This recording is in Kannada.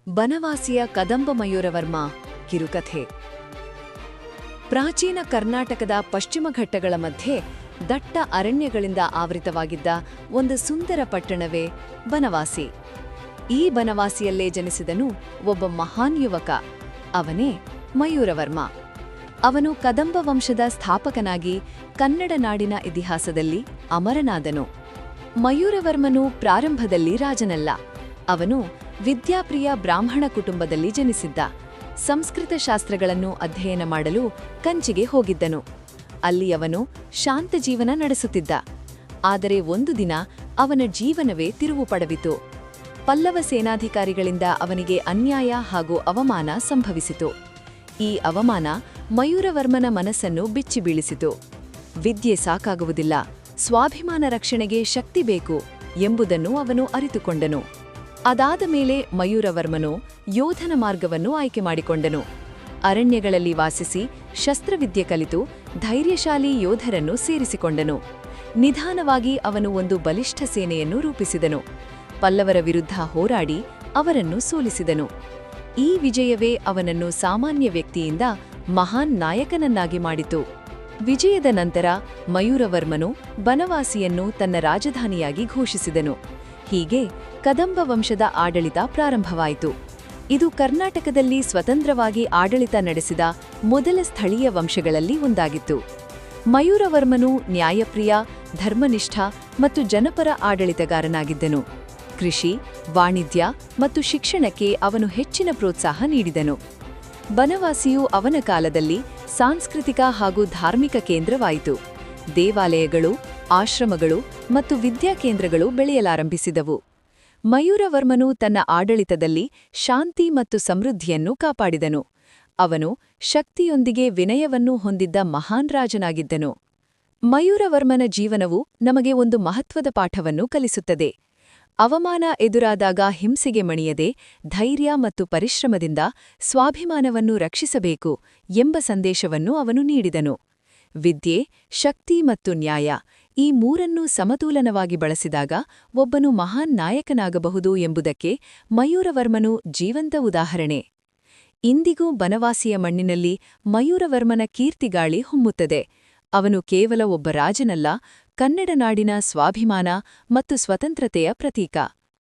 ಬನವಾಸಿಯ ಕದಂಬ ಮಯೂರವರ್ಮ ಕಿರುಕಥೆ. ಪ್ರಾಚೀನ ಕರ್ನಾಟಕದ ಪಶ್ಚಿಮ ಘಟ್ಟಗಳ ಮಧ್ಯೆ ದಟ್ಟ ಅರಣ್ಯಗಳಿಂದ ಆವೃತವಾಗಿದ್ದ ಒಂದು ಸುಂದರ ಪಟ್ಟಣವೇ ಬನವಾಸಿ. ಈ ಬನವಾಸಿಯಲ್ಲೇ ಜನಿಸಿದನು ಒಬ್ಬ ಮಹಾನ್ ಯುವಕ. ಅವನೇ ಮಯೂರವರ್ಮ. ಅವನು ಕದಂಬ ವಂಶದ ಸ್ಥಾಪಕನಾಗಿ ಕನ್ನಡ ನಾಡಿನ ಇತಿಹಾಸದಲ್ಲಿ ಅಮರನಾದನು. ಮಯೂರವರ್ಮನು ಪ್ರಾರಂಭದಲ್ಲಿ ರಾಜನಲ್ಲ. ಅವನು ವಿದ್ಯಾಪ್ರಿಯ ಬ್ರಾಹ್ಮಣ ಕುಟುಂಬದಲ್ಲಿ ಜನಿಸಿದ್ದ. ಸಂಸ್ಕೃತ ಶಾಸ್ತ್ರಗಳನ್ನು ಅಧ್ಯಯನ ಮಾಡಲು ಕಂಚಿಗೆ ಹೋಗಿದ್ದನು. ಅಲ್ಲಿ ಅವನು ಶಾಂತ ಜೀವನ ನಡೆಸುತ್ತಿದ್ದ. ಆದರೆ ಒಂದು ದಿನ ಅವನ ಜೀವನವೇ ತಿರುವು ಪಡೆಯಿತು. ಪಲ್ಲವ ಸೇನಾಧಿಕಾರಿಗಳಿಂದ ಅವನಿಗೆ ಅನ್ಯಾಯ ಹಾಗೂ ಅವಮಾನ ಸಂಭವಿಸಿತು. ಈ ಅವಮಾನ ಮಯೂರವರ್ಮನ ಮನಸ್ಸನ್ನು ಬಿಚ್ಚಿಬೀಳಿಸಿತು. ವಿದ್ಯೆ ಸಾಕಾಗುವುದಿಲ್ಲ, ಸ್ವಾಭಿಮಾನ ರಕ್ಷಣೆಗೆ ಶಕ್ತಿ ಬೇಕು ಎಂಬುದನ್ನು ಅವನು ಅರಿತುಕೊಂಡನು. ಅದಾದ ಮೇಲೆ ಮಯೂರವರ್ಮನು ಯೋಧನ ಮಾರ್ಗವನ್ನು ಆಯ್ಕೆ ಮಾಡಿಕೊಂಡನು. ಅರಣ್ಯಗಳಲ್ಲಿ ವಾಸಿಸಿ ಶಸ್ತ್ರವಿದ್ಯೆ ಕಲಿತು ಧೈರ್ಯಶಾಲಿ ಯೋಧರನ್ನು ಸೇರಿಸಿಕೊಂಡನು. ನಿಧಾನವಾಗಿ ಅವನು ಒಂದು ಬಲಿಷ್ಠ ಸೇನೆಯನ್ನು ರೂಪಿಸಿದನು. ಪಲ್ಲವರ ವಿರುದ್ಧ ಹೋರಾಡಿ ಅವರನ್ನು ಸೋಲಿಸಿದನು. ಈ ವಿಜಯವೇ ಅವನನ್ನು ಸಾಮಾನ್ಯ ವ್ಯಕ್ತಿಯಿಂದ ಮಹಾನ್ ನಾಯಕನನ್ನಾಗಿ ಮಾಡಿತು. ವಿಜಯದ ನಂತರ ಮಯೂರವರ್ಮನು ಬನವಾಸಿಯನ್ನು ತನ್ನ ರಾಜಧಾನಿಯಾಗಿ ಘೋಷಿಸಿದನು. ಹೀಗೆ ಕದಂಬ ವಂಶದ ಆಡಳಿತ ಪ್ರಾರಂಭವಾಯಿತು. ಇದು ಕರ್ನಾಟಕದಲ್ಲಿ ಸ್ವತಂತ್ರವಾಗಿ ಆಡಳಿತ ನಡೆಸಿದ ಮೊದಲ ಸ್ಥಳೀಯ ವಂಶಗಳಲ್ಲಿ ಒಂದಾಗಿತ್ತು. ಮಯೂರವರ್ಮನು ನ್ಯಾಯಪ್ರಿಯ, ಧರ್ಮನಿಷ್ಠ ಮತ್ತು ಜನಪರ ಆಡಳಿತಗಾರನಾಗಿದ್ದನು. ಕೃಷಿ, ವಾಣಿಜ್ಯ ಮತ್ತು ಶಿಕ್ಷಣಕ್ಕೆ ಅವನು ಹೆಚ್ಚಿನ ಪ್ರೋತ್ಸಾಹ ನೀಡಿದನು. ಬನವಾಸಿಯು ಅವನ ಕಾಲದಲ್ಲಿ ಸಾಂಸ್ಕೃತಿಕ ಹಾಗೂ ಧಾರ್ಮಿಕ ಕೇಂದ್ರವಾಯಿತು. ದೇವಾಲಯಗಳು, ಆಶ್ರಮಗಳು ಮತ್ತು ವಿದ್ಯಾಕೇಂದ್ರಗಳು ಬೆಳೆಯಲಾರಂಭಿಸಿದವು. ಮಯೂರವರ್ಮನು ತನ್ನ ಆಡಳಿತದಲ್ಲಿ ಶಾಂತಿ ಮತ್ತು ಸಮೃದ್ಧಿಯನ್ನು ಕಾಪಾಡಿದನು. ಅವನು ಶಕ್ತಿಯೊಂದಿಗೆ ವಿನಯವನ್ನೂ ಹೊಂದಿದ್ದ ಮಹಾನ್ ರಾಜನಾಗಿದ್ದನು. ಮಯೂರವರ್ಮನ ಜೀವನವು ನಮಗೆ ಒಂದು ಮಹತ್ವದ ಪಾಠವನ್ನು ಕಲಿಸುತ್ತದೆ. ಅವಮಾನ ಎದುರಾದಾಗ ಹಿಂಸೆಗೆ ಮಣಿಯದೆ ಧೈರ್ಯ ಮತ್ತು ಪರಿಶ್ರಮದಿಂದ ಸ್ವಾಭಿಮಾನವನ್ನು ರಕ್ಷಿಸಬೇಕು ಎಂಬ ಸಂದೇಶವನ್ನು ಅವನು ನೀಡಿದನು. ವಿದ್ಯೆ, ಶಕ್ತಿ ಮತ್ತು ನ್ಯಾಯ ಈ ಮೂರನ್ನೂ ಸಮತೋಲನವಾಗಿ ಬಳಸಿದಾಗ ಒಬ್ಬನು ಮಹಾನ್ ನಾಯಕನಾಗಬಹುದು ಎಂಬುದಕ್ಕೆ ಮಯೂರವರ್ಮನು ಜೀವಂತ ಉದಾಹರಣೆ. ಇಂದಿಗೂ ಬನವಾಸಿಯ ಮಣ್ಣಿನಲ್ಲಿ ಮಯೂರವರ್ಮನ ಕೀರ್ತಿಗಾಳಿ ಹೊಮ್ಮುತ್ತದೆ. ಅವನು ಕೇವಲ ಒಬ್ಬ ರಾಜನಲ್ಲ, ಕನ್ನಡ ನಾಡಿನ ಸ್ವಾಭಿಮಾನ ಮತ್ತು ಸ್ವತಂತ್ರತೆಯ ಪ್ರತೀಕ.